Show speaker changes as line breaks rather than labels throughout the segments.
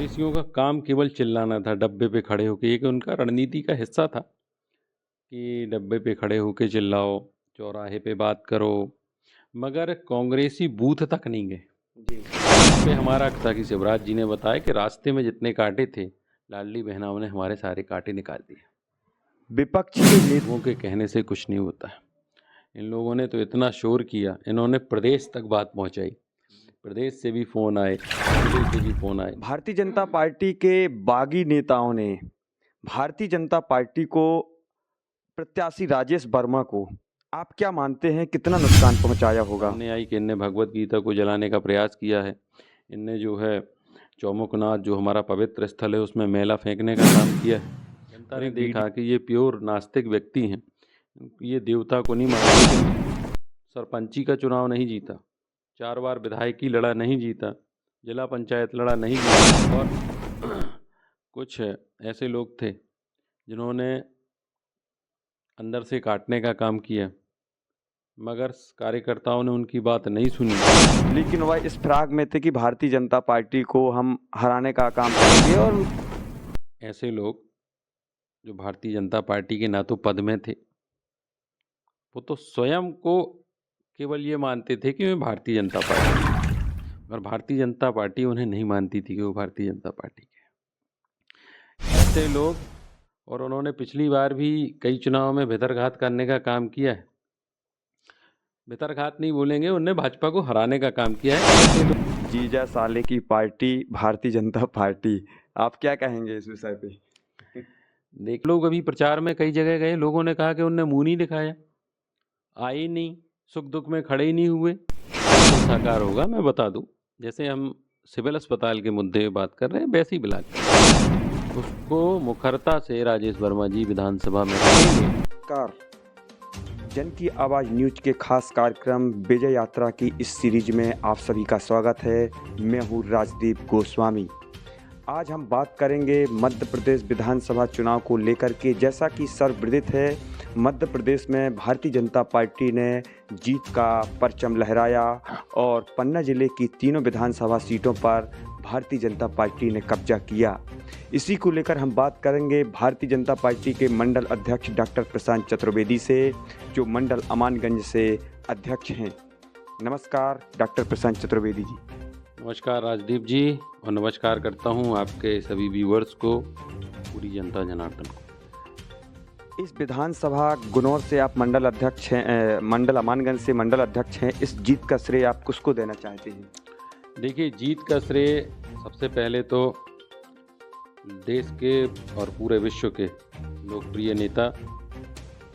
कांग्रेसियों का काम केवल चिल्लाना था डब्बे पे खड़े होके, ये कि उनका रणनीति का हिस्सा था कि डब्बे पे खड़े होके चिल्लाओ, चौराहे पे बात करो, मगर कांग्रेसी बूथ तक नहीं गए।
जी।
इस पे हमारा था कि शिवराज जी ने बताया कि रास्ते में जितने कांटे थे, लाडली बहनाओं ने हमारे सारे कांटे निकाल दिए।
विपक्ष के नेता
लोगों के कहने से कुछ नहीं होता है। इन लोगों ने तो इतना शोर किया, इन्होंने प्रदेश तक बात पहुंचाई, प्रदेश से भी फ़ोन आए, जिले से भी फ़ोन आए।
भारतीय जनता पार्टी के बागी नेताओं ने भारतीय जनता पार्टी को प्रत्याशी राजेश वर्मा को आप क्या मानते हैं कितना नुकसान पहुंचाया होगा?
सामने आई कि इनने भगवत गीता को जलाने का प्रयास किया है। इनने जो है चौमुखनाथ जो हमारा पवित्र स्थल है उसमें मैला फेंकने का काम किया है। जनता ने देखा कि ये प्योर नास्तिक व्यक्ति हैं, ये देवता को नहीं मानते। सरपंची का चुनाव नहीं जीता, 4 बार विधायकी लड़ा नहीं जीता, जिला पंचायत लड़ा नहीं जीता, और कुछ ऐसे लोग थे जिन्होंने अंदर से काटने का काम किया, मगर कार्यकर्ताओं ने उनकी बात नहीं सुनी।
लेकिन वह इस फिराक में थे कि भारतीय जनता पार्टी को हम हराने का काम करेंगे, और
ऐसे लोग जो भारतीय जनता पार्टी के ना तो पद में थे, वो तो स्वयं को केवल ये मानते थे कि मैं भारतीय जनता पार्टी, मगर भारतीय जनता पार्टी उन्हें नहीं मानती थी कि वो भारतीय जनता पार्टी के ऐसे लोग। और उन्होंने पिछली बार भी कई चुनाव में भितरघात करने का काम किया है। भितरघात नहीं बोलेंगे, उन्होंने भाजपा को हराने का काम किया है।
जीजा साले की पार्टी भारतीय जनता पार्टी, आप क्या कहेंगे इस विषय पे?
देख, लोग अभी प्रचार में कई जगह गए, लोगों ने कहा कि उनने मुंह नहीं दिखाया, आए ही नहीं, सुख दुख में खड़े ही नहीं हुए। तो साकार होगा, मैं बता दूं, जैसे हम सिविल अस्पताल के मुद्दे पे बात कर रहे हैं, वैसे ही बिला उसको मुखरता से राजेश वर्मा जी विधानसभा में रहेंगे।
जन की आवाज़ न्यूज के खास कार्यक्रम विजय यात्रा की इस सीरीज में आप सभी का स्वागत है। मैं हूँ राजदीप गोस्वामी। आज हम बात करेंगे मध्य प्रदेश विधानसभा चुनाव को लेकर के। जैसा कि सर्वविदित है, मध्य प्रदेश में भारतीय जनता पार्टी ने जीत का परचम लहराया और पन्ना जिले की तीनों विधानसभा सीटों पर भारतीय जनता पार्टी ने कब्जा किया। इसी को लेकर हम बात करेंगे भारतीय जनता पार्टी के मंडल अध्यक्ष डॉक्टर प्रशांत चतुर्वेदी से, जो मंडल अमानगंज से अध्यक्ष हैं। नमस्कार डॉक्टर प्रशांत चतुर्वेदी जी।
नमस्कार राजदीप जी, और नमस्कार करता हूं आपके सभी व्यूअर्स को, पूरी जनता जनार्दन को।
इस विधानसभा गुनौर से आप मंडल अध्यक्ष हैं, मंडल अमानगंज से मंडल अध्यक्ष हैं। इस जीत का श्रेय आप किसको देना चाहते हैं?
देखिए, जीत का श्रेय सबसे पहले तो देश के और पूरे विश्व के लोकप्रिय नेता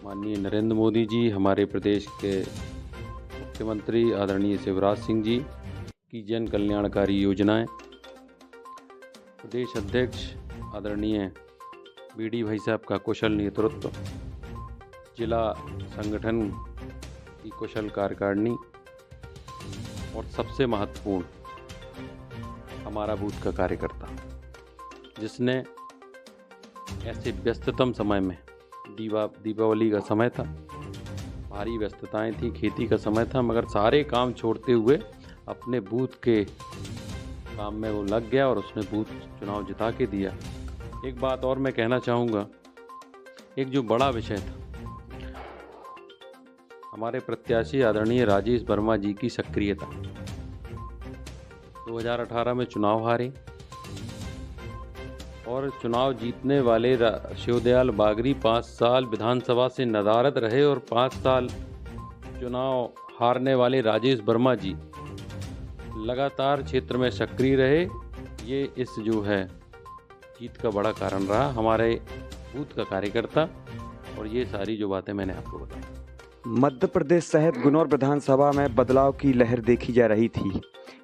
माननीय नरेंद्र मोदी जी, हमारे प्रदेश के मुख्यमंत्री आदरणीय शिवराज सिंह जी की जन कल्याणकारी योजनाएं, प्रदेश अध्यक्ष आदरणीय बीडी भाई साहब का कुशल नेतृत्व, जिला संगठन की कुशल कार्यकारिणी, और सबसे महत्वपूर्ण हमारा बूथ का कार्यकर्ता, जिसने ऐसे व्यस्ततम समय में, दीपावली का समय था, भारी व्यस्तताएं थी, खेती का समय था, मगर सारे काम छोड़ते हुए अपने बूथ के काम में वो लग गया और उसने बूथ चुनाव जिता के दिया। एक बात और मैं कहना चाहूँगा, एक जो बड़ा विषय था, हमारे प्रत्याशी आदरणीय राजेश वर्मा जी की सक्रियता। 2018 में चुनाव हारे और चुनाव जीतने वाले शिवदयाल बागरी 5 साल विधानसभा से नदारद रहे, और 5 साल चुनाव हारने वाले राजेश वर्मा जी लगातार क्षेत्र में सक्रिय रहे। ये इस जो है जीत का बड़ा कारण रहा, हमारे बूथ का कार्यकर्ता, और ये सारी जो बातें मैंने आपको बताई।
मध्य प्रदेश सहित गुनौर विधानसभा में बदलाव की लहर देखी जा रही थी,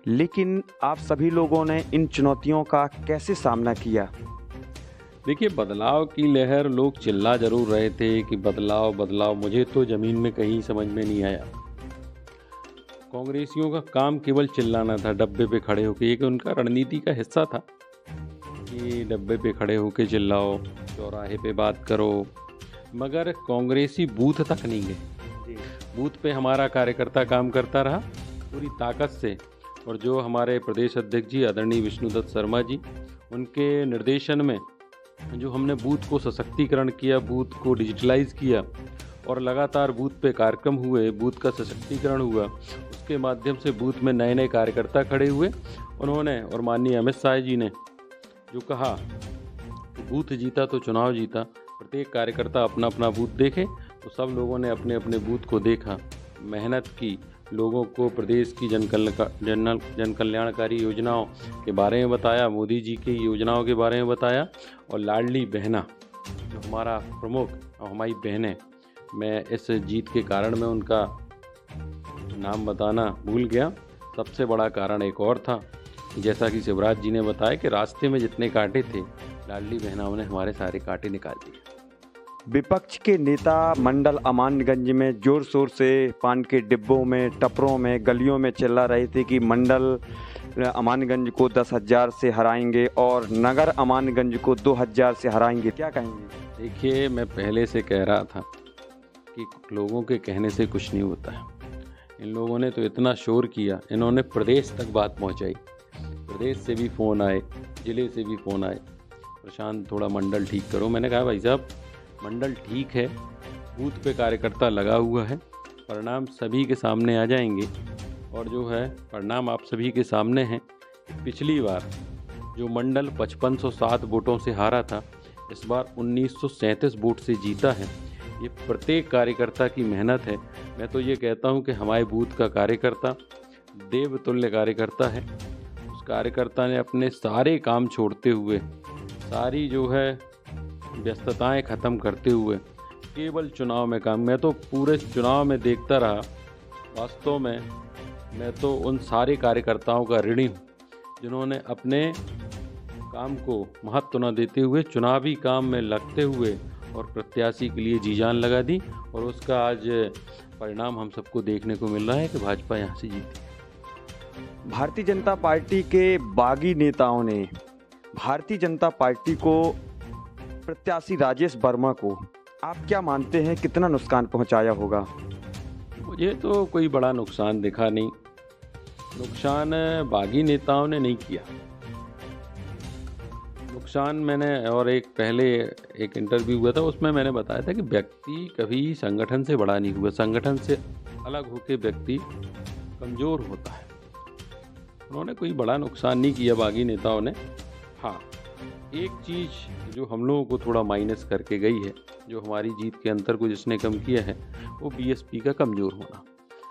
लेकिन आप सभी लोगों ने इन चुनौतियों का कैसे सामना किया?
देखिए, बदलाव की लहर, लोग चिल्ला जरूर रहे थे कि बदलाव बदलाव, मुझे तो ज़मीन में कहीं समझ में नहीं आया। कांग्रेसियों का काम केवल चिल्लाना था डब्बे पे खड़े होके, ये कि उनका रणनीति का हिस्सा था कि डब्बे पे खड़े होके चिल्लाओ, चौराहे पे बात करो, मगर कांग्रेसी बूथ तक नहीं गए। बूथ पे हमारा कार्यकर्ता काम करता रहा पूरी ताकत से, और जो हमारे प्रदेश अध्यक्ष जी आदरणीय विष्णुदत्त शर्मा जी, उनके निर्देशन में जो हमने बूथ को सशक्तिकरण किया, बूथ को डिजिटलाइज किया और लगातार बूथ पे कार्यक्रम हुए, बूथ का सशक्तिकरण हुआ, उसके माध्यम से बूथ में नए नए कार्यकर्ता खड़े हुए। उन्होंने और माननीय अमित शाह जी ने जो कहा कि बूथ जीता तो चुनाव जीता, प्रत्येक कार्यकर्ता अपना अपना बूथ देखे, तो सब लोगों ने अपने अपने बूथ को देखा, मेहनत की, लोगों को प्रदेश की जन कल्याणकारी योजनाओं के बारे में बताया, मोदी जी की योजनाओं के बारे में बताया। और लाडली बहना जो हमारा प्रमुख और हमारी बहनें, मैं इस जीत के कारण में उनका नाम बताना भूल गया। सबसे बड़ा कारण एक और था, जैसा कि शिवराज जी ने बताया कि रास्ते में जितने कांटे थे, लाडली बहनाओं ने हमारे सारे कांटे निकाल दिए।
विपक्ष के नेता मंडल अमानगंज में जोर शोर से पान के डिब्बों में, टपरों में, गलियों में चिल्ला रहे थे कि मंडल अमानगंज को 10,000 से हराएंगे और नगर अमानगंज को 2,000 से हराएंगे। क्या कहेंगे?
देखिए, मैं पहले से कह रहा था कि लोगों के कहने से कुछ नहीं होता है। इन लोगों ने तो इतना शोर किया, इन्होंने प्रदेश तक बात पहुंचाई, प्रदेश से भी फ़ोन आए, ज़िले से भी फ़ोन आए, प्रशांत थोड़ा मंडल ठीक करो। मैंने कहा भाई साहब, मंडल ठीक है, बूथ पे कार्यकर्ता लगा हुआ है, परिणाम सभी के सामने आ जाएंगे। और जो है परिणाम आप सभी के सामने हैं। पिछली बार जो मंडल 5507 वोटों से हारा था, इस बार 1937 वोट से जीता है। ये प्रत्येक कार्यकर्ता की मेहनत है। मैं तो ये कहता हूँ कि हमारे बूथ का कार्यकर्ता देवतुल्य कार्यकर्ता है। उस कार्यकर्ता ने अपने सारे काम छोड़ते हुए, सारी जो है व्यस्तताएं ख़त्म करते हुए केवल चुनाव में काम, मैं तो पूरे चुनाव में देखता रहा। वास्तव में मैं तो उन सारे कार्यकर्ताओं का ऋणी हूँ जिन्होंने अपने काम को महत्व न देते हुए चुनावी काम में लगते हुए और प्रत्याशी के लिए जी जान लगा दी। और उसका आज परिणाम हम सबको देखने को मिल रहा है कि भाजपा यहाँ से जीती।
भारतीय जनता पार्टी के बागी नेताओं ने भारतीय जनता पार्टी को, प्रत्याशी राजेश वर्मा को, आप क्या मानते हैं कितना नुकसान पहुंचाया होगा?
मुझे तो कोई बड़ा नुकसान दिखा नहीं। नुकसान बागी नेताओं ने नहीं किया। नुकसान मैंने, और एक पहले एक इंटरव्यू हुआ था, उसमें मैंने बताया था कि व्यक्ति कभी संगठन से बड़ा नहीं हुआ, संगठन से अलग होकर व्यक्ति कमज़ोर होता है। उन्होंने कोई बड़ा नुकसान नहीं किया बागी नेताओं ने। हाँ, एक चीज़ जो हम लोगों को थोड़ा माइनस करके गई है, जो हमारी जीत के अंतर को जिसने कम किया है, वो बीएसपी का कमज़ोर होना।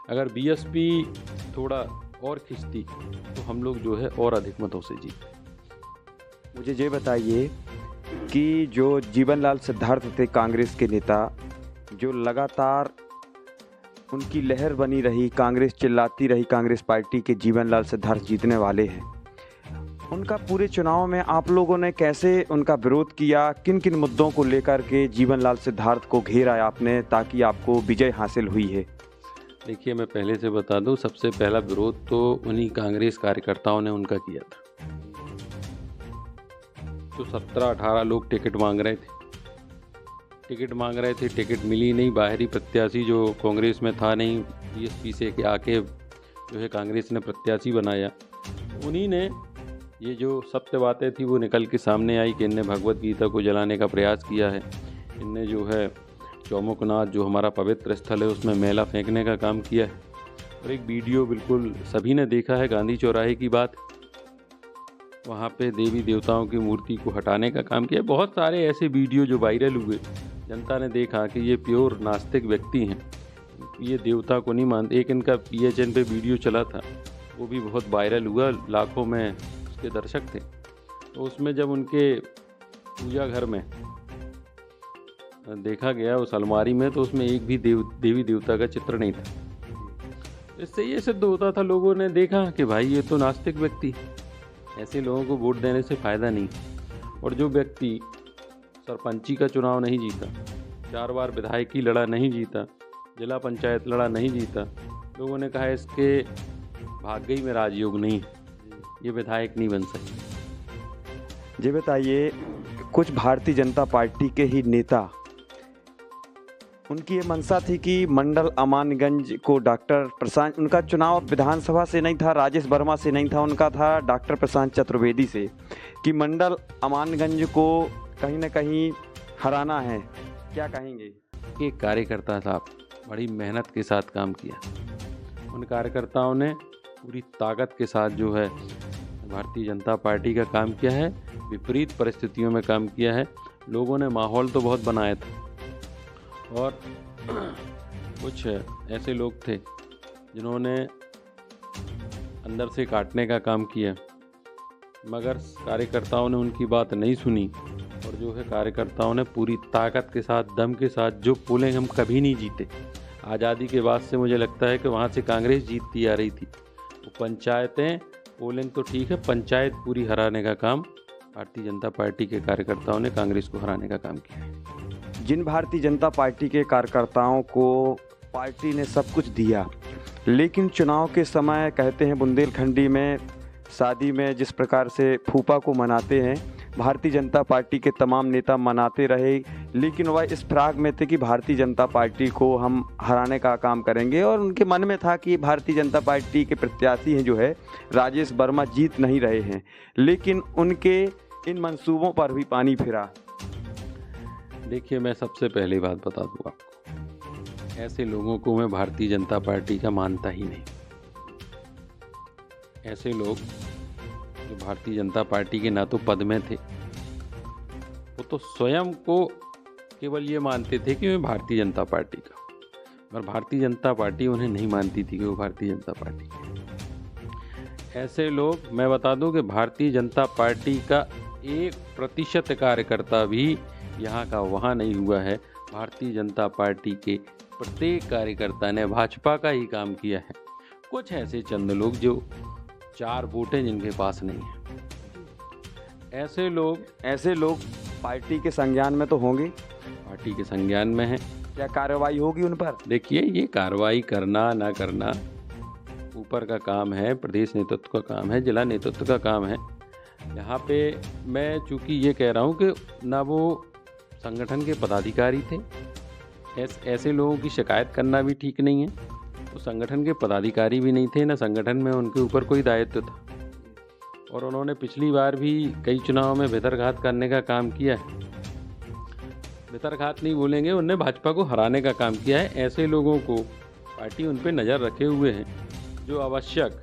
अगर बीएसपी थोड़ा और खिंचती तो हम लोग जो है और अधिक मतों से जीते।
मुझे ये बताइए कि जो जीवनलाल सिद्धार्थ थे कांग्रेस के नेता, जो लगातार उनकी लहर बनी रही, कांग्रेस चिल्लाती रही, कांग्रेस पार्टी के जीवनलाल सिद्धार्थ जीतने वाले हैं, उनका पूरे चुनाव में आप लोगों ने कैसे उनका विरोध किया? किन किन मुद्दों को लेकर के जीवनलाल सिद्धार्थ को घेरा आपने ताकि आपको विजय हासिल हुई है?
देखिए, मैं पहले से बता दूं, सबसे पहला विरोध तो उन्हीं कांग्रेस कार्यकर्ताओं ने उनका किया था। तो 17-18 लोग टिकट मांग रहे थे, टिकट मिली नहीं। बाहरी प्रत्याशी जो कांग्रेस में था नहीं, बीएसपी से आके जो है कांग्रेस ने प्रत्याशी बनाया। उन्हीं ने ये जो सत्य बातें थी वो निकल के सामने आई कि इनने भगवत गीता को जलाने का प्रयास किया है, इनने जो है चौमुखनाथ जो हमारा पवित्र स्थल है उसमें मैला फेंकने का काम किया है। और एक वीडियो बिल्कुल सभी ने देखा है, गांधी चौराहे की बात, वहाँ पे देवी देवताओं की मूर्ति को हटाने का काम किया। बहुत सारे ऐसे वीडियो जो वायरल हुए, जनता ने देखा कि ये प्योर नास्तिक व्यक्ति हैं, ये देवता को नहीं मानते। एक इनका PHN पे वीडियो चला था, वो भी बहुत वायरल हुआ, लाखों में उसके दर्शक थे। तो उसमें जब उनके पूजा घर में देखा गया उस अलमारी में, तो उसमें एक भी देवी देवता का चित्र नहीं था। इससे ये सिद्ध होता था, लोगों ने देखा कि भाई ये तो नास्तिक व्यक्ति, ऐसे लोगों को वोट देने से फ़ायदा नहीं। और जो व्यक्ति सरपंची का चुनाव नहीं जीता, 4 बार विधायकी लड़ा नहीं जीता, जिला पंचायत लड़ा नहीं जीता, लोगों ने कहा इसके भाग्य में राजयोग नहीं, ये विधायक नहीं बन सकते।
जी बताइए, कुछ भारतीय जनता पार्टी के ही नेता उनकी ये मंशा थी कि मंडल अमानगंज को डॉक्टर प्रशांत, उनका चुनाव विधानसभा से नहीं था, राजेश वर्मा से नहीं था, उनका था डॉक्टर प्रशांत चतुर्वेदी से, कि मंडल अमानगंज को कहीं ना कहीं हराना है। क्या कहेंगे?
कि कार्यकर्ता साहब बड़ी मेहनत के साथ काम किया। उन कार्यकर्ताओं ने पूरी ताकत के साथ जो है भारतीय जनता पार्टी का काम किया है, विपरीत परिस्थितियों में काम किया है। लोगों ने माहौल तो बहुत बनाया था और कुछ ऐसे लोग थे जिन्होंने अंदर से काटने का काम किया, मगर कार्यकर्ताओं ने उनकी बात नहीं सुनी और जो है कार्यकर्ताओं ने पूरी ताकत के साथ, दम के साथ, जो पोलिंग हम कभी नहीं जीते आज़ादी के बाद से, मुझे लगता है कि वहाँ से कांग्रेस जीतती आ रही थी। वो पंचायतें, पोलिंग तो ठीक है, पंचायत पूरी हराने का काम भारतीय जनता पार्टी के कार्यकर्ताओं ने कांग्रेस को हराने का काम किया।
जिन भारतीय जनता पार्टी के कार्यकर्ताओं को पार्टी ने सब कुछ दिया, लेकिन चुनाव के समय कहते हैं बुंदेलखंडी में शादी में जिस प्रकार से फूफा को मनाते हैं, भारतीय जनता पार्टी के तमाम नेता मनाते रहे, लेकिन वह इस फिराक में थे कि भारतीय जनता पार्टी को हम हराने का काम करेंगे। और उनके मन में था कि भारतीय जनता पार्टी के प्रत्याशी हैं जो है राजेश वर्मा जीत नहीं रहे हैं, लेकिन उनके इन मंसूबों पर भी पानी फिरा।
देखिए, मैं सबसे पहली बात बता दूँ आपको, ऐसे लोगों को मैं भारतीय जनता पार्टी का मानता ही नहीं। ऐसे लोग जो भारतीय जनता पार्टी के ना तो पद में थे, वो तो स्वयं को केवल ये मानते थे कि मैं भारतीय जनता पार्टी का, मगर भारतीय जनता पार्टी उन्हें नहीं मानती थी कि वो भारतीय जनता पार्टी के। ऐसे लोग, मैं बता दूं कि भारतीय जनता पार्टी का 1% कार्यकर्ता भी यहाँ का वहाँ नहीं हुआ है। भारतीय जनता पार्टी के प्रत्येक कार्यकर्ता ने भाजपा का ही काम किया है। कुछ ऐसे चंद लोग जो 4 वोटें जिनके पास नहीं है, ऐसे लोग
पार्टी के संज्ञान में तो होंगे,
पार्टी के संज्ञान में हैं।
क्या कार्रवाई होगी उन पर?
देखिए, ये कार्रवाई करना ना करना ऊपर का काम है, प्रदेश नेतृत्व का काम है, जिला नेतृत्व का काम है। यहाँ पे मैं चूँकि ये कह रहा हूँ कि ना वो संगठन के पदाधिकारी थे, ऐसे लोगों की शिकायत करना भी ठीक नहीं है। वो संगठन के पदाधिकारी भी नहीं थे, ना संगठन में उनके ऊपर कोई दायित्व था, और उन्होंने पिछली बार भी कई चुनाव में भितरघात करने का काम किया है। भितरघात नहीं बोलेंगे, उन्होंने भाजपा को हराने का काम किया है। ऐसे लोगों को पार्टी उन पर नज़र रखे हुए हैं जो आवश्यक,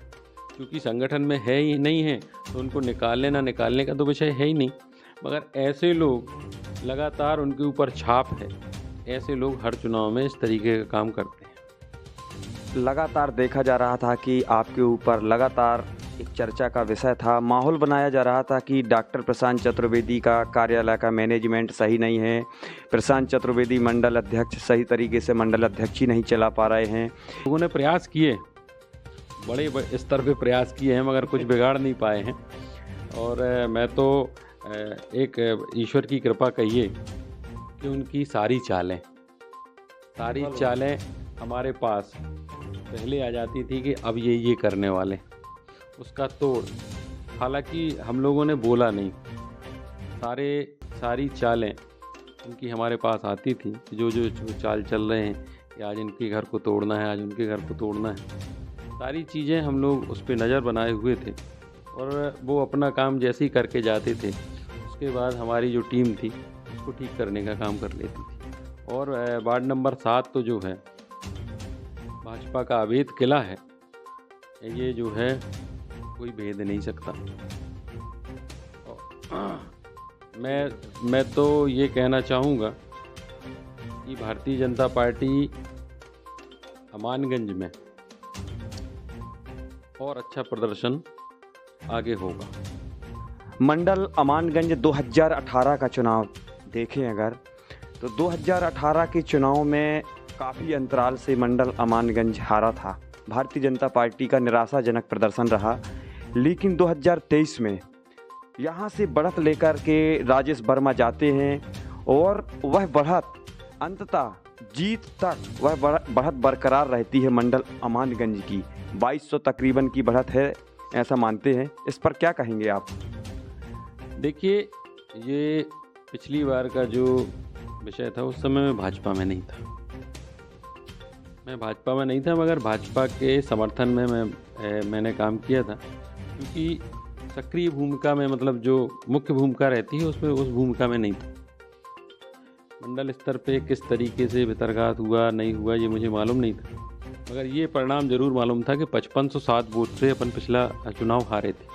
क्योंकि संगठन में है ही नहीं है तो उनको निकालने ना निकालने का तो विषय है ही नहीं, मगर ऐसे लोग लगातार उनके ऊपर छाप है। ऐसे लोग हर चुनाव में इस तरीके का काम करते हैं।
लगातार देखा जा रहा था कि आपके ऊपर लगातार एक चर्चा का विषय था, माहौल बनाया जा रहा था कि डॉक्टर प्रशांत चतुर्वेदी का कार्यालय का मैनेजमेंट सही नहीं है, प्रशांत चतुर्वेदी मंडल अध्यक्ष सही तरीके से मंडल अध्यक्ष ही नहीं चला पा रहे हैं।
लोगों ने प्रयास किए, बड़े स्तर पे प्रयास किए हैं, मगर कुछ बिगाड़ नहीं पाए हैं। और मैं तो एक ईश्वर की कृपा कहिए कि उनकी सारी चालें हमारे पास पहले आ जाती थी कि अब ये करने वाले, उसका तोड़। हालांकि हम लोगों ने बोला नहीं, सारी चालें उनकी हमारे पास आती थी, जो चाल चल रहे हैं कि आज इनके घर को तोड़ना है, आज उनके घर को तोड़ना है। सारी चीज़ें हम लोग उस पर नज़र बनाए हुए थे और वो अपना काम जैसे ही करके जाते थे, उसके बाद हमारी जो टीम थी उसको ठीक करने का काम कर लेती थी। और वार्ड नंबर 7 तो जो है भाजपा का अवैध किला है, ये जो है कोई भेद नहीं सकता। मैं तो ये कहना चाहूँगा कि भारतीय जनता पार्टी अमानगंज में और अच्छा प्रदर्शन आगे होगा।
मंडल अमानगंज 2018 का चुनाव देखें अगर, तो 2018 के चुनाव में काफ़ी अंतराल से मंडल अमानगंज हारा था। भारतीय जनता पार्टी का निराशाजनक प्रदर्शन रहा, लेकिन 2023 में यहाँ से बढ़त लेकर के राजेश वर्मा जाते हैं और वह बढ़त अंततः जीत तक वह बढ़त बरकरार रहती है। मंडल अमानगंज की 2200 तकरीबन की बढ़त है, ऐसा मानते हैं। इस पर क्या कहेंगे आप?
देखिए, ये पिछली बार का जो विषय था उस समय मैं भाजपा में नहीं था, मैं भाजपा में नहीं था, मगर भाजपा के समर्थन में मैंने काम किया था, क्योंकि सक्रिय भूमिका में, मतलब जो मुख्य भूमिका रहती है उसमें, उस भूमिका में नहीं था। मंडल स्तर पे किस तरीके से भितरघात हुआ नहीं हुआ ये मुझे मालूम नहीं था, मगर ये परिणाम जरूर मालूम था कि 5507 वोट से अपन पिछला चुनाव हारे थे।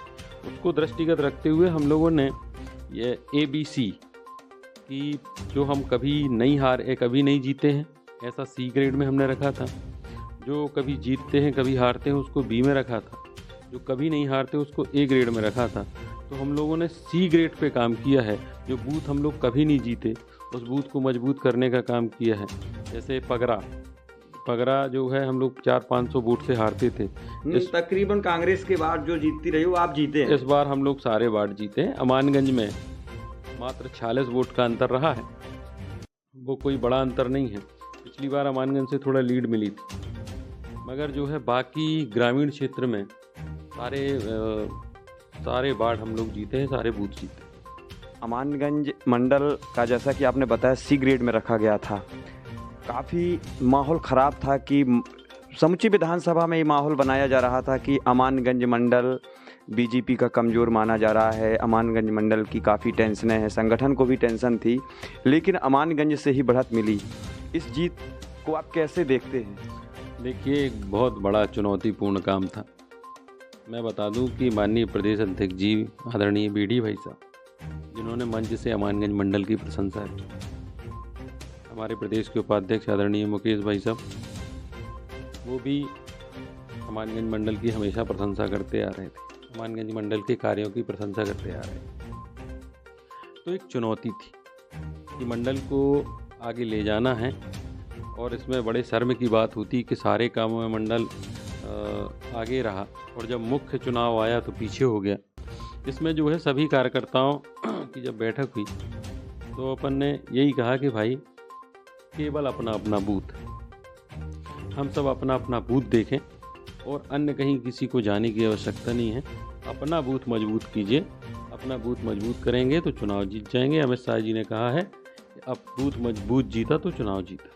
उसको दृष्टिगत रखते हुए हम लोगों ने ये ABC की, जो हम कभी नहीं हारे, कभी नहीं जीते हैं, ऐसा C ग्रेड में हमने रखा था। जो कभी जीतते हैं कभी हारते हैं उसको B में रखा था। जो कभी नहीं हारते उसको A ग्रेड में रखा था। तो हम लोगों ने C ग्रेड पे काम किया है। जो बूथ हम लोग कभी नहीं जीते उस बूथ को मजबूत करने का काम किया है। जैसे पगरा जो है, हम लोग 400-500 वोट से हारते थे।
तकरीबन कांग्रेस के बाद जो जीतती रही वो आप जीते हैं।
इस बार हम लोग सारे वार्ड जीते हैं। अमानगंज में मात्र 46 वोट का अंतर रहा है, वो कोई बड़ा अंतर नहीं है। पिछली बार अमानगंज से थोड़ा लीड मिली थी, मगर जो है बाकी ग्रामीण क्षेत्र में सारे वार्ड हम लोग जीते हैं, सारे बूथ जीते हैं।
अमानगंज मंडल का जैसा कि आपने बताया C ग्रेड में रखा गया था। काफ़ी माहौल ख़राब था कि समूची विधानसभा में ये माहौल बनाया जा रहा था कि अमानगंज मंडल BJP का कमज़ोर माना जा रहा है। अमानगंज मंडल की काफ़ी टेंशनें हैं, संगठन को भी टेंशन थी, लेकिन अमानगंज से ही बढ़त मिली। इस जीत को आप कैसे देखते हैं?
देखिए, एक बहुत बड़ा चुनौतीपूर्ण काम था। मैं बता दूं कि माननीय प्रदेश अध्यक्ष जी आदरणीय BD भाई साहब, जिन्होंने मंच से अमानगंज मंडल की प्रशंसा की, हमारे प्रदेश के उपाध्यक्ष आदरणीय मुकेश भाई साहब, वो भी अमानगंज मंडल की हमेशा प्रशंसा करते आ रहे थे, अमानगंज मंडल के कार्यों की प्रशंसा करते आ रहे थे। तो एक चुनौती थी कि मंडल को आगे ले जाना है, और इसमें बड़े शर्म की बात होती कि सारे कामों में मंडल आगे रहा, और जब मुख्य चुनाव आया तो पीछे हो गया। इसमें जो है सभी कार्यकर्ताओं की जब बैठक हुई तो अपन ने यही कहा कि भाई, केवल अपना अपना बूथ, हम सब अपना अपना बूथ देखें, और अन्य कहीं किसी को जाने की आवश्यकता नहीं है। अपना बूथ मजबूत कीजिए, अपना बूथ मजबूत करेंगे तो चुनाव जीत जाएंगे। अमित शाह जी ने कहा है कि अब बूथ मजबूत जीता तो चुनाव जीता।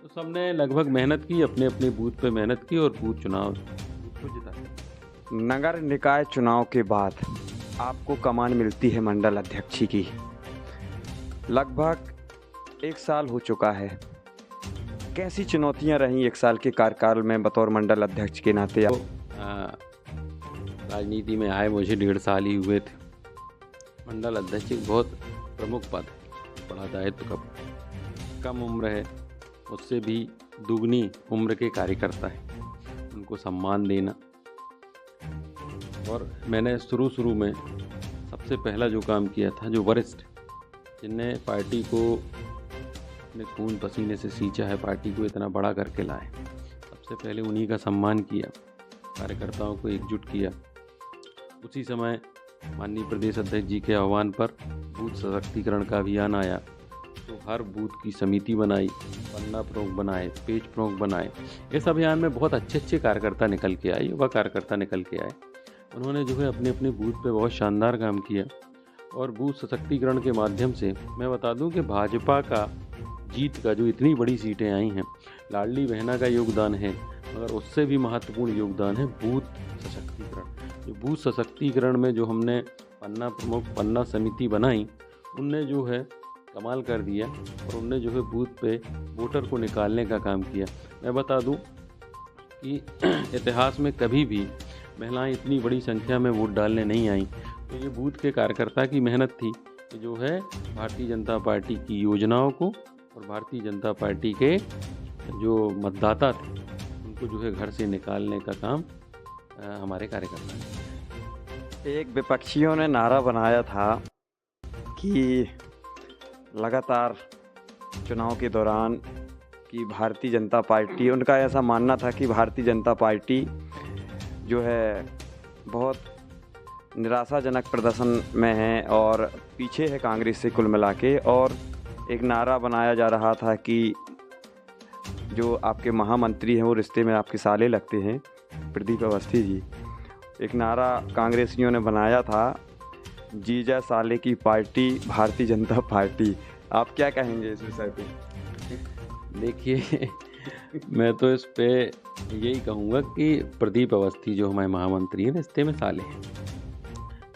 तो सबने लगभग मेहनत की, अपने अपने बूथ पे मेहनत की, और बूथ चुनाव को जिता।
नगर निकाय चुनाव के बाद आपको कमान मिलती है मंडल अध्यक्ष की। लगभग 1 साल हो चुका है। कैसी चुनौतियां रहीं 1 साल के कार्यकाल में बतौर मंडल अध्यक्ष के नाते?
राजनीति में आए मुझे 1.5 साल ही हुए थे। मंडल अध्यक्ष एक बहुत प्रमुख पद है, बड़ा दायित्व का, कम उम्र है, उससे भी दुगनी उम्र के कार्यकर्ता हैं, उनको सम्मान देना। और मैंने शुरू में सबसे पहला जो काम किया था, जो वरिष्ठ जिनने पार्टी को अपने खून पसीने से सींचा है, पार्टी को इतना बड़ा करके लाए, सबसे पहले उन्हीं का सम्मान किया, कार्यकर्ताओं को एकजुट किया। उसी समय माननीय प्रदेश अध्यक्ष जी के आह्वान पर बूथ सशक्तिकरण का अभियान आया, तो हर बूथ की समिति बनाई, पन्ना प्रमुख बनाए, पेज प्रमुख बनाए। इस अभियान में बहुत अच्छे कार्यकर्ता निकल के आए, युवा कार्यकर्ता निकल के आए। उन्होंने जो है अपने अपने बूथ पे बहुत शानदार काम किया, और बूथ सशक्तिकरण के माध्यम से मैं बता दूं कि भाजपा का जीत का जो इतनी बड़ी सीटें आई हैं, लाडली बहना का योगदान है, मगर उससे भी महत्वपूर्ण योगदान है बूथ सशक्तिकरण। जो बूथ सशक्तिकरण में जो हमने पन्ना प्रमुख, पन्ना समिति बनाई, उनने जो है कमाल कर दिया, और उनने जो है बूथ पे वोटर को निकालने का काम किया। मैं बता दूं कि इतिहास में कभी भी महिलाएं इतनी बड़ी संख्या में वोट डालने नहीं आईं। तो ये बूथ के कार्यकर्ता की मेहनत थी कि जो है भारतीय जनता पार्टी की योजनाओं को, और भारतीय जनता पार्टी के जो मतदाता थे उनको जो है घर से निकालने का काम हमारे कार्यकर्ता ने।
एक विपक्षियों ने नारा बनाया था कि लगातार चुनाव के दौरान कि भारतीय जनता पार्टी, उनका ऐसा मानना था कि भारतीय जनता पार्टी जो है बहुत निराशाजनक प्रदर्शन में है और पीछे है कांग्रेस से कुल मिला के। और एक नारा बनाया जा रहा था कि जो आपके महामंत्री हैं वो रिश्ते में आपके साले लगते हैं, प्रदीप अवस्थी जी। एक नारा कांग्रेसियों ने बनाया था, जीजा साले की पार्टी भारतीय जनता पार्टी। आप क्या कहेंगे इस विषय पे?
देखिए, मैं तो इस पे यही कहूँगा कि प्रदीप अवस्थी जो हमारे महामंत्री हैं रिश्ते में साले हैं।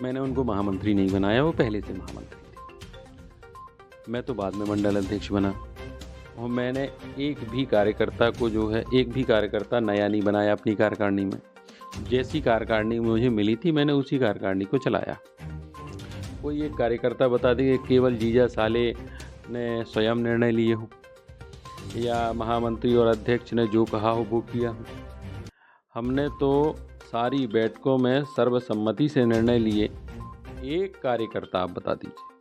मैंने उनको महामंत्री नहीं बनाया, वो पहले से महामंत्री थे। मैं तो बाद में मंडल अध्यक्ष बना और मैंने एक भी कार्यकर्ता नया नहीं बनाया अपनी कार्यकारिणी में। जैसी कार्यकारिणी मुझे मिली थी मैंने उसी कार्यकारिणी को चलाया। कोई एक कार्यकर्ता बता दे कि केवल जीजा साले ने स्वयं निर्णय लिए हो या महामंत्री और अध्यक्ष ने जो कहा हो वो किया हो। हमने तो सारी बैठकों में सर्वसम्मति से निर्णय लिए। एक कार्यकर्ता आप बता दीजिए।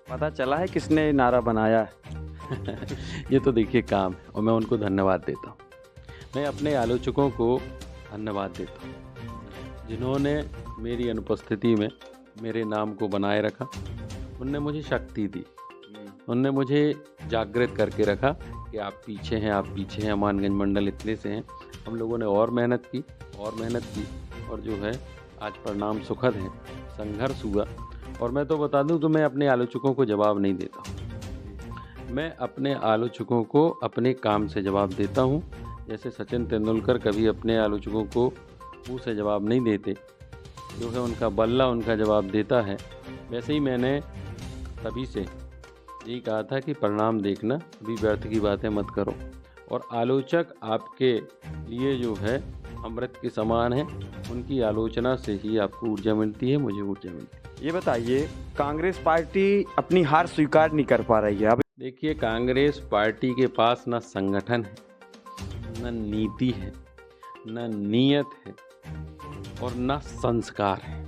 पता चला है किसने नारा बनाया है?
ये तो देखिए काम है और मैं उनको धन्यवाद देता हूँ। मैं अपने आलोचकों को धन्यवाद देता हूँ जिन्होंने मेरी अनुपस्थिति में मेरे नाम को बनाए रखा। उनने मुझे शक्ति दी, उनने मुझे जागृत करके रखा कि आप पीछे हैं, अमानगंज मंडल इतने से हैं। हम लोगों ने और मेहनत की और जो है आज परिणाम सुखद है। संघर्ष हुआ और मैं तो बता दूं कि मैं अपने आलोचकों को जवाब नहीं देता हूं। मैं अपने आलोचकों को अपने काम से जवाब देता हूं। जैसे सचिन तेंदुलकर कभी अपने आलोचकों को मुँह से जवाब नहीं देते, जो है उनका बल्ला उनका जवाब देता है। वैसे ही मैंने सभी से यही कहा था कि परिणाम देखना, अभी व्यर्थ की बातें मत करो। और आलोचक आपके लिए जो है अमृत के समान है, उनकी आलोचना से ही आपको ऊर्जा मिलती है, मुझे ऊर्जा मिलती है।
ये बताइए, कांग्रेस पार्टी अपनी हार स्वीकार नहीं कर पा रही है। अब
देखिए, कांग्रेस पार्टी के पास न संगठन है, न नीति है, न नीयत है और न संस्कार है।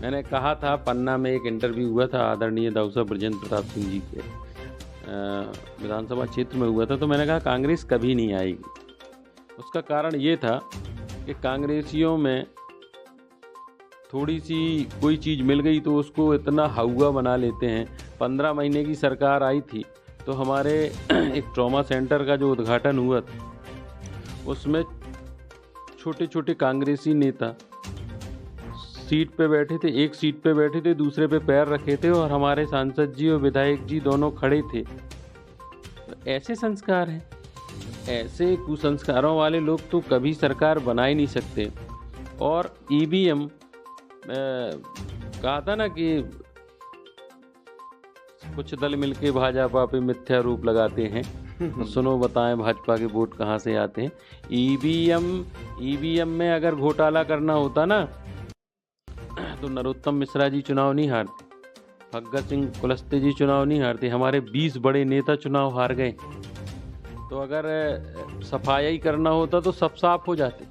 मैंने कहा था, पन्ना में एक इंटरव्यू हुआ था आदरणीय दाऊसा ब्रजेंद्र प्रताप सिंह जी के विधानसभा क्षेत्र में हुआ था, तो मैंने कहा कांग्रेस कभी नहीं आएगी। उसका कारण ये था कि कांग्रेसियों में थोड़ी सी कोई चीज़ मिल गई तो उसको इतना हौवा बना लेते हैं। 15 महीने की सरकार आई थी तो हमारे एक ट्रॉमा सेंटर का जो उद्घाटन हुआ था उसमें छोटे छोटे कांग्रेसी नेता सीट पे बैठे थे, एक सीट पे बैठे थे, दूसरे पे पैर रखे थे और हमारे सांसद जी और विधायक जी दोनों खड़े थे। तो ऐसे संस्कार हैं, ऐसे कुसंस्कारों वाले लोग तो कभी सरकार बना ही नहीं सकते। और ईवीएम कहा था ना कि कुछ दल मिलके भाजपा पे मिथ्या रूप लगाते हैं, तो सुनो बताएं भाजपा के वोट कहाँ से आते हैं। ईवीएम में अगर घोटाला करना होता ना तो नरोत्तम मिश्रा जी चुनाव नहीं हारते, भगत सिंह कुलस्ते जी चुनाव नहीं हारते, हमारे 20 बड़े नेता चुनाव हार गए। तो अगर सफाई करना होता तो सब साफ हो जाते।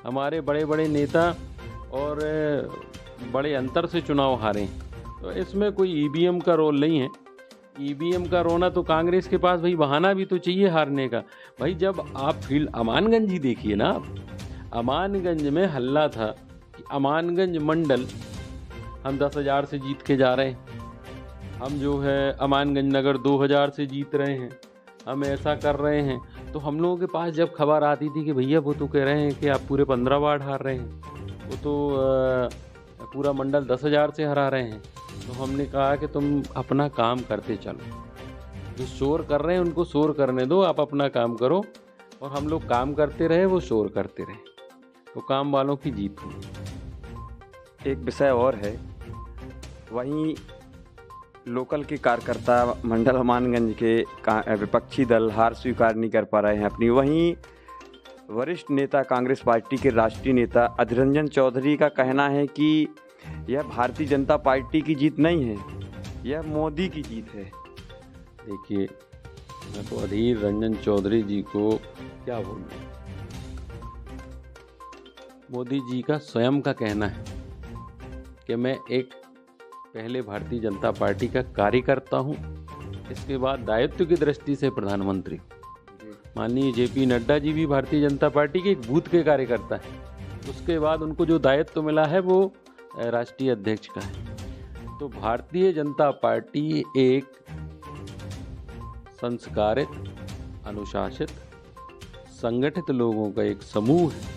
हमारे बड़े बड़े नेता और बड़े अंतर से चुनाव हारे। तो इसमें कोई ईवीएम का रोल नहीं है। ईवीएम का रोना तो कांग्रेस के पास भाई बहाना भी तो चाहिए हारने का। भाई जब आप फील्ड अमानगंज ही देखिए ना, अमानगंज में हल्ला था कि अमानगंज मंडल हम 10,000 से जीत के जा रहे हैं, हम जो है अमानगंज नगर 2,000 से जीत रहे हैं, हम ऐसा कर रहे हैं। तो हम लोगों के पास जब खबर आती थी कि भैया वो तो कह रहे हैं कि आप पूरे 15 वार्ड हार रहे हैं, वो तो पूरा मंडल 10,000 से हरा रहे हैं, तो हमने कहा कि तुम अपना काम करते चलो, जो शोर कर रहे हैं उनको शोर करने दो, आप अपना काम करो। और हम लोग काम करते रहे, वो शोर करते रहे, तो काम वालों की जीत हुई।
एक विषय और है, वहीं लोकल के कार्यकर्ता मंडल अमानगंज के विपक्षी दल हार स्वीकार नहीं कर पा रहे हैं अपनी। वहीं वरिष्ठ नेता कांग्रेस पार्टी के राष्ट्रीय नेता अधीर रंजन चौधरी का कहना है कि यह भारतीय जनता पार्टी की जीत नहीं है, यह मोदी की जीत है।
देखिए, मैं तो अधीर रंजन चौधरी जी को क्या बोलूं। मोदी जी का स्वयं का कहना है कि मैं एक पहले भारतीय जनता पार्टी का कार्यकर्ता हूं, इसके बाद दायित्व की दृष्टि से प्रधानमंत्री। माननीय जेपी नड्डा जी भी भारतीय जनता पार्टी के एक बूथ के कार्यकर्ता हैं, उसके बाद उनको जो दायित्व मिला है वो राष्ट्रीय अध्यक्ष का है। तो भारतीय जनता पार्टी एक संस्कारित, अनुशासित, संगठित लोगों का एक समूह है।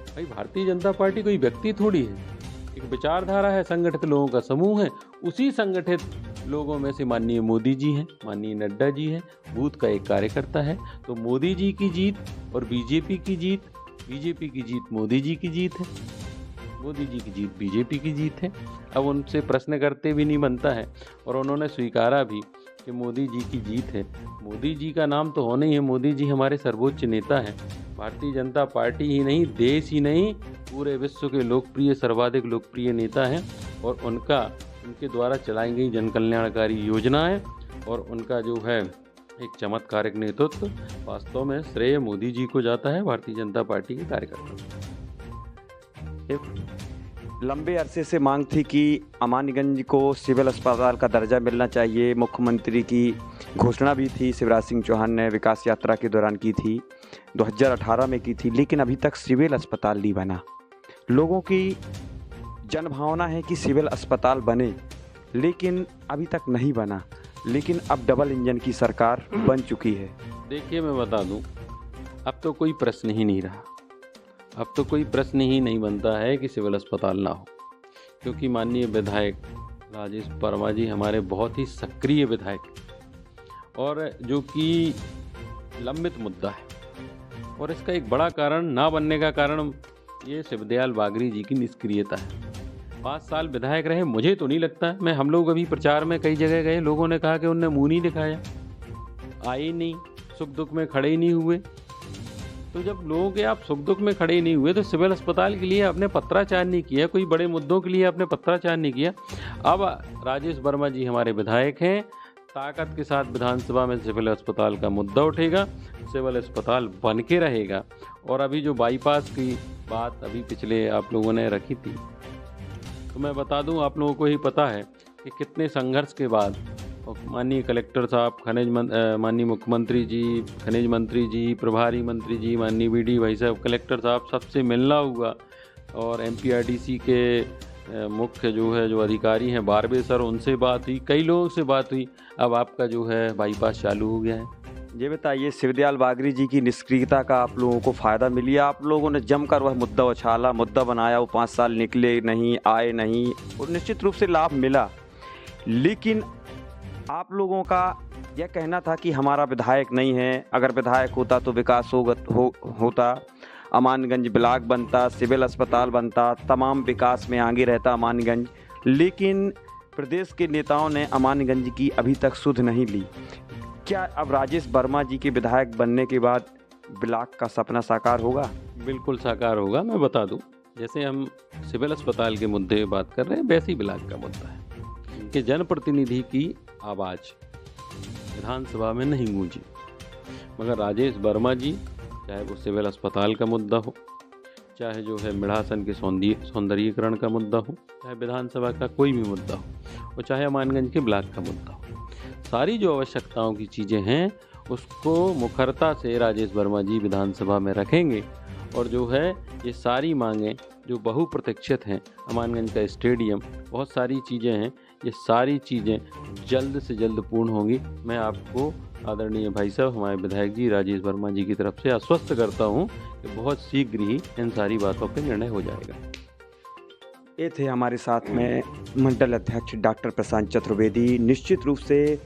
भाई भारतीय जनता पार्टी कोई व्यक्ति थोड़ी है, एक विचारधारा है, संगठित लोगों का समूह है। उसी संगठित लोगों में से माननीय मोदी जी हैं, माननीय नड्डा जी हैं, बूथ का एक कार्यकर्ता है। तो मोदी जी की जीत और बीजेपी की जीत, बीजेपी की जीत मोदी जी की जीत है, मोदी जी की जीत बीजेपी की जीत है। अब उनसे प्रश्न करते भी नहीं बनता है और उन्होंने स्वीकारा भी कि मोदी जी की जीत है। मोदी जी का नाम तो होना ही है, मोदी जी हमारे सर्वोच्च नेता हैं। भारतीय जनता पार्टी ही नहीं, देश ही नहीं, पूरे विश्व के लोकप्रिय, सर्वाधिक लोकप्रिय नेता हैं और उनके द्वारा चलाई गई जन कल्याणकारी योजनाएं और उनका जो है एक चमत्कारिक नेतृत्व, वास्तव में श्रेय मोदी जी को जाता है, भारतीय जनता पार्टी के कार्यकर्ता।
लंबे अरसे से मांग थी कि अमानगंज को सिविल अस्पताल का दर्जा मिलना चाहिए। मुख्यमंत्री की घोषणा भी थी, शिवराज सिंह चौहान ने विकास यात्रा के दौरान की थी, 2018 में की थी, लेकिन अभी तक सिविल अस्पताल नहीं बना। लोगों की जनभावना है कि सिविल अस्पताल बने, लेकिन अभी तक नहीं बना। लेकिन अब डबल इंजन की सरकार बन चुकी है।
देखिए, मैं बता दूं, अब तो कोई प्रश्न ही नहीं रहा। अब तो कोई प्रश्न ही नहीं बनता है कि सिविल अस्पताल ना हो, क्योंकि माननीय विधायक राजेश वर्मा जी हमारे बहुत ही सक्रिय विधायक और जो कि लंबित मुद्दा है। और इसका एक बड़ा कारण ना बनने का कारण ये शिवदयाल बागरी जी की निष्क्रियता है। 5 साल विधायक रहे, मुझे तो नहीं लगता। हम लोग अभी प्रचार में कई जगह गए, लोगों ने कहा कि उनने मुँह नहीं दिखाया, आए ही नहीं, सुख दुख में खड़े ही नहीं हुए। तो जब लोगों के आप सुख दुख में खड़े ही नहीं हुए तो सिविल अस्पताल के लिए आपने पत्राचार नहीं किया, कोई बड़े मुद्दों के लिए आपने पत्राचार नहीं किया। अब राजेश वर्मा जी हमारे विधायक हैं, ताकत के साथ विधानसभा में सिविल अस्पताल का मुद्दा उठेगा, सिविल अस्पताल बन के रहेगा। और अभी जो बाईपास की बात अभी पिछले आप लोगों ने रखी थी, तो मैं बता दूं, आप लोगों को ही पता है कि कितने संघर्ष के बाद माननीय कलेक्टर साहब, माननीय मुख्यमंत्री जी, खनिज मंत्री जी, प्रभारी मंत्री जी, माननीय बीडी भाई साहब, कलेक्टर साहब, सबसे मिलना हुआ और एमपीआरडीसी के मुख्य जो अधिकारी हैं बारबे सर, उनसे बात हुई, कई लोगों से बात हुई। अब आपका जो है बाईपास चालू हो गया है।
ये बताइए, शिवदयाल बागरी जी की निष्क्रियता का आप लोगों को फ़ायदा मिली? आप लोगों ने जमकर वह मुद्दा उछाला, मुद्दा बनाया, वो 5 साल निकले नहीं, आए नहीं, और निश्चित रूप से लाभ मिला। लेकिन आप लोगों का यह कहना था कि हमारा विधायक नहीं है, अगर विधायक होता तो विकास होता, अमानगंज ब्लॉक बनता, सिविल अस्पताल बनता, तमाम विकास में आगे रहता अमानगंज। लेकिन प्रदेश के नेताओं ने अमानगंज की अभी तक सुध नहीं ली। क्या अब राजेश वर्मा जी के विधायक बनने के बाद ब्लॉक का सपना साकार होगा?
बिल्कुल साकार होगा। मैं बता दूं, जैसे हम सिविल अस्पताल के मुद्दे बात कर रहे हैं, वैसे ही ब्लॉक का मुद्दा है कि जनप्रतिनिधि की आवाज़ विधानसभा में नहीं गूंजी, मगर राजेश वर्मा जी, चाहे वो सिविल अस्पताल का मुद्दा हो, चाहे जो है मिढ़ासन के सौंदर्यीकरण का मुद्दा हो, चाहे विधानसभा का कोई भी मुद्दा हो, और चाहे अमानगंज के ब्लॉक का मुद्दा हो, सारी जो आवश्यकताओं की चीज़ें हैं उसको मुखरता से राजेश वर्मा जी विधानसभा में रखेंगे। और जो है ये सारी मांगें जो बहुप्रतीक्षित हैं, अमानगंज का स्टेडियम, बहुत सारी चीज़ें हैं, ये सारी चीज़ें जल्द से जल्द पूर्ण होंगी। मैं आपको आदरणीय भाई साहब, हमारे विधायक जी राजेश वर्मा जी की तरफ से आश्वस्त करता हूँ कि बहुत शीघ्र ही इन सारी बातों पर निर्णय हो जाएगा।
ये थे हमारे साथ में मंडल अध्यक्ष डॉक्टर प्रशांत चतुर्वेदी। निश्चित रूप से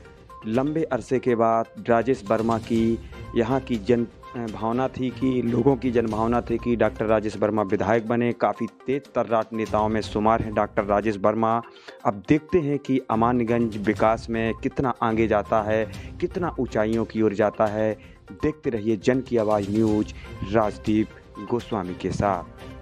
लंबे अरसे के बाद राजेश वर्मा की यहाँ की जन भावना थी कि लोगों की जनभावना थी कि डॉक्टर राजेश वर्मा विधायक बने। काफ़ी तेज तर्राट नेताओं में शुमार हैं डॉक्टर राजेश वर्मा। अब देखते हैं कि अमानगंज विकास में कितना आगे जाता है, कितना ऊंचाइयों की ओर जाता है। देखते रहिए जन की आवाज़ न्यूज़, राजदीप गोस्वामी के साथ।